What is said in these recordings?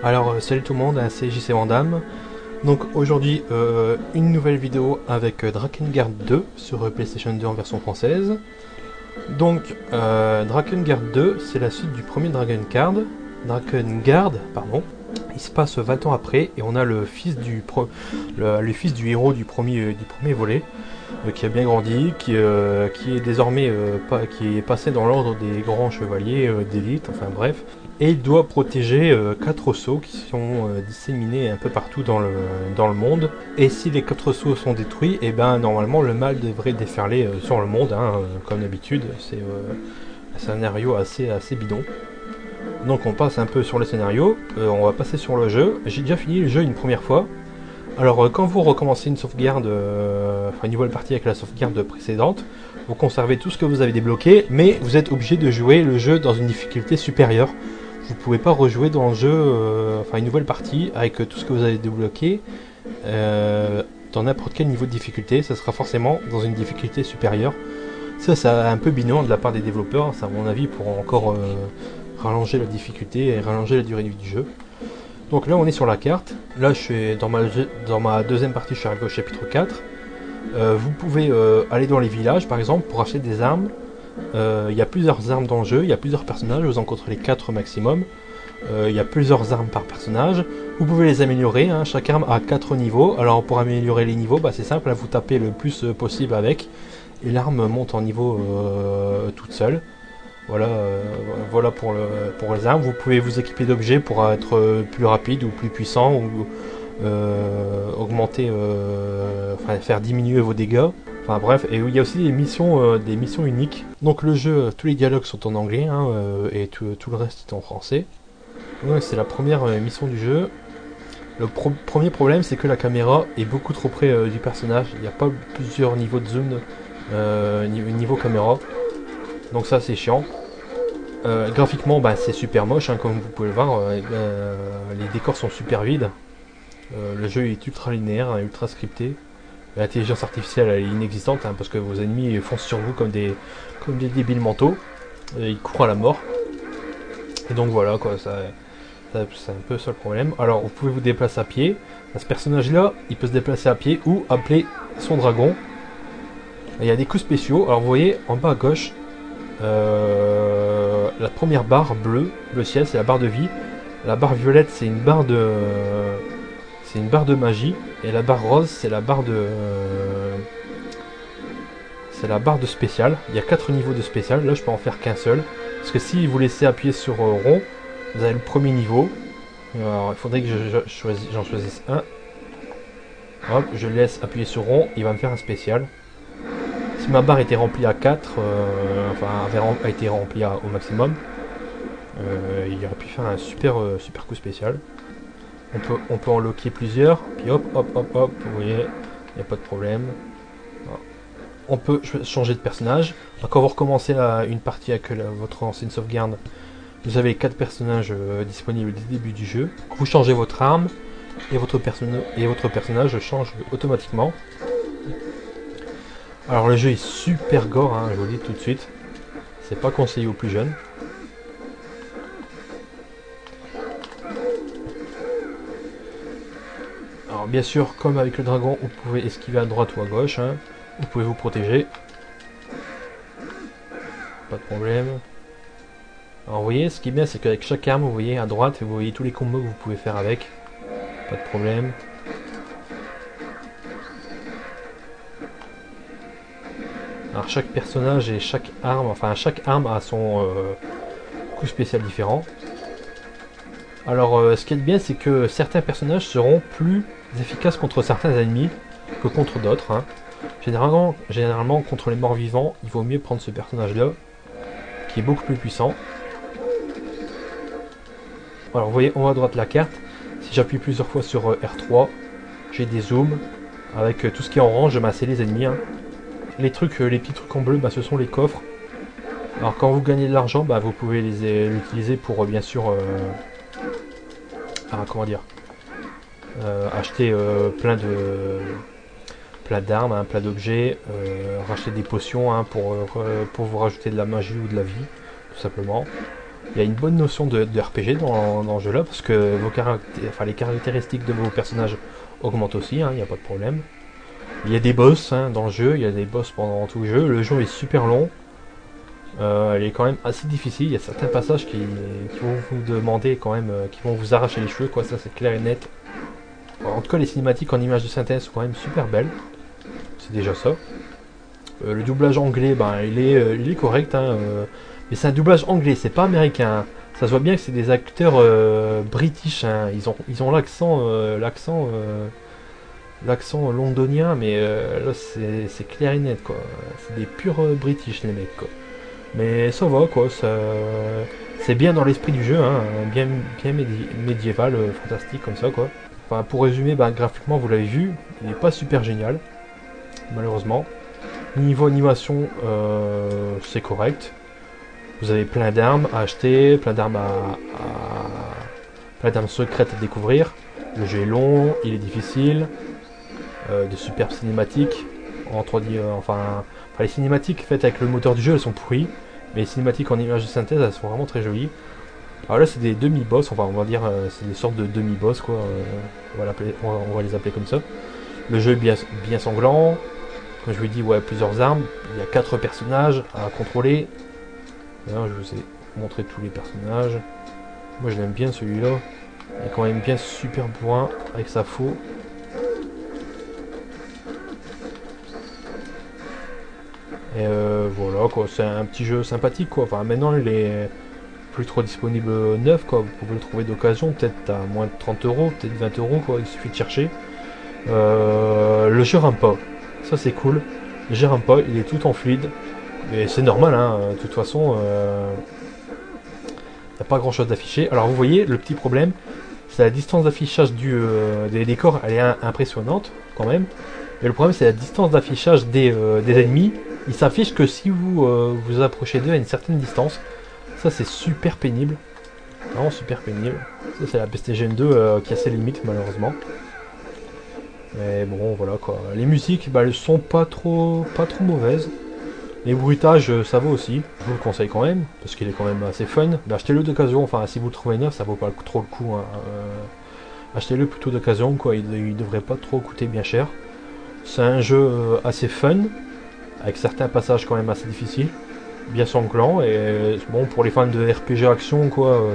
Alors salut tout le monde, c'est JC Vandame. Donc aujourd'hui une nouvelle vidéo avec Drakengard 2 sur PlayStation 2 en version française. Donc Drakengard 2 c'est la suite du premier Drakengard, pardon. Il se passe 20 ans après et on a le fils du héros du premier volet qui a bien grandi, qui est désormais qui est passé dans l'ordre des grands chevaliers d'élite, enfin bref. Et il doit protéger 4 sceaux qui sont disséminés un peu partout dans le monde. Et si les 4 sceaux sont détruits, et ben normalement le mal devrait déferler sur le monde, hein, comme d'habitude. C'est un scénario assez bidon. Donc on passe un peu sur le scénario, on va passer sur le jeu. J'ai déjà fini le jeu une première fois. Alors quand vous recommencez une sauvegarde, enfin une nouvelle partie avec la sauvegarde précédente, vous conservez tout ce que vous avez débloqué, mais vous êtes obligé de jouer le jeu dans une difficulté supérieure. Vous pouvez pas rejouer dans le jeu, enfin une nouvelle partie avec tout ce que vous avez débloqué dans n'importe quel niveau de difficulté. Ça sera forcément dans une difficulté supérieure. Ça c'est un peu bidon de la part des développeurs, ça à mon avis pour encore rallonger la difficulté et rallonger la durée de vie du jeu. Donc là on est sur la carte, là je suis dans ma deuxième partie, je suis arrivé au chapitre 4. Vous pouvez aller dans les villages par exemple pour acheter des armes. Il y a plusieurs armes dans le jeu, il y a plusieurs personnages, vous en compterez 4 maximum. Il y a plusieurs armes par personnage, vous pouvez les améliorer, hein. Chaque arme a 4 niveaux. Alors pour améliorer les niveaux, c'est simple, hein, vous tapez le plus possible avec, et l'arme monte en niveau toute seule. Voilà pour les armes. Vous pouvez vous équiper d'objets pour être plus rapide ou plus puissant, ou augmenter, enfin faire diminuer vos dégâts. Enfin bref, et il y a aussi des missions uniques. Donc le jeu, tous les dialogues sont en anglais, hein, et tout le reste est en français. Donc c'est la première mission du jeu. Le premier problème, c'est que la caméra est beaucoup trop près du personnage. Il n'y a pas plusieurs niveaux de zoom niveau caméra. Donc ça c'est chiant. Graphiquement c'est super moche, hein, comme vous pouvez le voir. Les décors sont super vides. Le jeu est ultra linéaire, hein, ultra scripté. L'intelligence artificielle elle est inexistante, hein, parce que vos ennemis foncent sur vous comme des débiles mentaux. Ils courent à la mort. Et donc voilà quoi, c'est un peu ça le problème. Alors vous pouvez vous déplacer à pied. Ce personnage là il peut se déplacer à pied ou appeler son dragon. Il y a des coups spéciaux. Alors vous voyez en bas à gauche, la première barre bleue, le ciel, c'est la barre de vie. La barre violette, c'est une barre de magie. Et la barre rose, c'est la barre de spécial. Il y a 4 niveaux de spécial. Là, je peux en faire qu'un seul. Parce que si vous laissez appuyer sur rond, vous avez le premier niveau. Alors, il faudrait que j'en choisisse un. Hop, je laisse appuyer sur rond, il va me faire un spécial. Si ma barre était remplie à 4, a été remplie au maximum, il aurait pu faire un super coup spécial. On peut en loquer plusieurs, puis hop, vous voyez, il n'y a pas de problème. On peut changer de personnage. Quand vous recommencez une partie avec votre ancienne sauvegarde, vous avez 4 personnages disponibles dès le début du jeu. Vous changez votre arme, et votre personnage change automatiquement. Alors le jeu est super gore, hein, je vous le dis tout de suite. C'est pas conseillé aux plus jeunes. Alors bien sûr, comme avec le dragon, vous pouvez esquiver à droite ou à gauche, hein. Vous pouvez vous protéger. Pas de problème. Alors vous voyez, ce qui est bien, c'est qu'avec chaque arme, vous voyez à droite, vous voyez tous les combos que vous pouvez faire avec. Pas de problème. Alors chaque personnage et chaque arme a son coup spécial différent. Alors ce qui est bien, c'est que certains personnages seront plus efficaces contre certains ennemis que contre d'autres, hein. Généralement contre les morts vivants, il vaut mieux prendre ce personnage là, qui est beaucoup plus puissant. Alors vous voyez en haut à droite la carte, si j'appuie plusieurs fois sur R3, j'ai des zooms, avec tout ce qui est orange, c'est les ennemis, hein. Les petits trucs en bleu, ce sont les coffres. Alors quand vous gagnez de l'argent, vous pouvez l'utiliser pour bien sûr acheter plein d'armes, hein, plein d'objets, racheter des potions, hein, pour vous rajouter de la magie ou de la vie, tout simplement. Il y a une bonne notion de RPG dans ce jeu-là, parce que les caractéristiques de vos personnages augmentent aussi, hein, il n'y a pas de problème. Il y a des boss hein, dans le jeu, il y a des boss pendant tout le jeu. Le jeu est super long. Il est quand même assez difficile. Il y a certains passages qui vont vous demander quand même, qui vont vous arracher les cheveux, quoi. Ça c'est clair et net. En tout cas, les cinématiques en images de synthèse sont quand même super belles. C'est déjà ça. Le doublage anglais, ben, il est correct, hein, mais c'est un doublage anglais, c'est pas américain. Ça se voit bien que c'est des acteurs british. Hein. Ils ont l'accent londonien, mais là c'est clair et net, quoi. C'est des purs british les mecs, quoi. Mais ça va, quoi. C'est bien dans l'esprit du jeu, hein, bien médiéval, fantastique comme ça, quoi. Enfin, pour résumer, ben, graphiquement, vous l'avez vu, il n'est pas super génial, malheureusement. Niveau animation, c'est correct. Vous avez plein d'armes à acheter, plein d'armes plein d'armes secrètes à découvrir. Le jeu est long, il est difficile. De superbes cinématiques en 3D, enfin les cinématiques faites avec le moteur du jeu, elles sont pourries, mais les cinématiques en images de synthèse, elles sont vraiment très jolies. Alors là, c'est des demi-boss, enfin on va dire, c'est des sortes de demi-boss, quoi. On va les appeler comme ça. Le jeu est bien sanglant. Comme je vous ai dit, ouais, plusieurs armes. Il y a 4 personnages à contrôler. D'ailleurs, je vous ai montré tous les personnages. Moi, je l'aime bien celui-là. Il est quand même bien super bourrin avec sa faux. Et voilà, quoi. C'est un petit jeu sympathique, quoi. Enfin, maintenant, il est plus trop disponible neuf, quoi. Vous pouvez le trouver d'occasion, peut-être à moins de 30 euros, peut-être 20 euros, quoi. Il suffit de chercher. Le jeu rame pas. Ça c'est cool. Le jeu rame pas, il est tout en fluide. Et c'est normal, hein. De toute façon, il n'y a pas grand chose d'affiché. Alors vous voyez, le petit problème, c'est la distance d'affichage des décors, elle est impressionnante quand même. Mais le problème, c'est la distance d'affichage des ennemis. Il s'affiche que si vous vous approchez d'eux à une certaine distance. Ça c'est super pénible. Vraiment super pénible. Ça c'est la PlayStation 2 qui a ses limites malheureusement. Mais bon, voilà quoi. Les musiques, bah, elles sont pas trop mauvaises. Les bruitages, ça va aussi. Je vous le conseille quand même, parce qu'il est quand même assez fun. Bah, achetez-le d'occasion. Enfin, si vous le trouvez neuf, ça vaut pas trop le coup. Hein. Achetez-le plutôt d'occasion, quoi. Il devrait pas trop coûter bien cher. C'est un jeu assez fun, avec certains passages quand même assez difficiles, bien sanglant. Et bon, pour les fans de RPG action, quoi.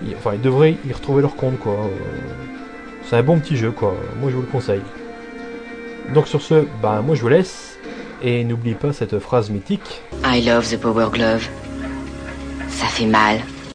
Ils devraient y retrouver leur compte, quoi. C'est un bon petit jeu, quoi. Moi, je vous le conseille. Donc sur ce, bah moi je vous laisse. Et n'oubliez pas cette phrase mythique. I love the Power Glove. Ça fait mal.